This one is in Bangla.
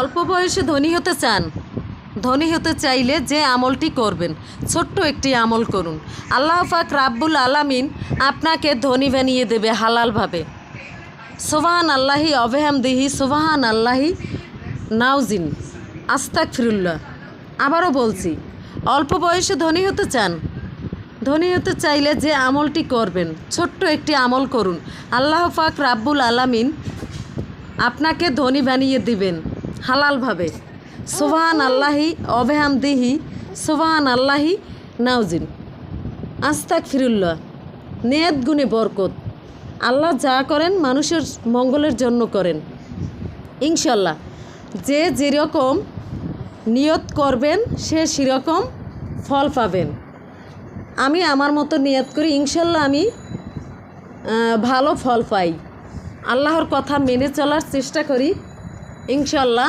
অল্প বয়সে ধনী হতে চান? ধনী হতে চাইলে যে আমলটি করবেন, ছোট্ট একটি আমল করুন। আল্লাহ পাক রাব্বুল আলামিন আপনাকে ধনী বানিয়ে দেবে হালালভাবে। সুবহান আল্লাহি অবেহামদিহি সুবহান আল্লাহি নাউজিন আস্তাগফিরুল্লাহ। আবারও বলছি, অল্প বয়সে ধনী হতে চান? ধনী হতে চাইলে যে আমলটি করবেন, ছোট্ট একটি আমল করুন। আল্লাহ পাক রাব্বুল আলামিন আপনাকে ধনী বানিয়ে দিবেন হালালভাবে। সুবহান আল্লাহি অবেহামদিহি সুবহান আল্লাহি নাউজিন আস্তাগফিরুল্লাহ। নেয়াত গুণে বরকত। আল্লাহ যা করেন মানুষের মঙ্গলের জন্য করেন। ইনশাল্লাহ যে যেরকম নিয়ত করবেন সে সেরকম ফল পাবেন। আমি আমার মতো নিয়ত করি, ইনশাল্লাহ আমি ভালো ফল পাই। আল্লাহর কথা মেনে চলার চেষ্টা করি, ইনশাল্লাহ।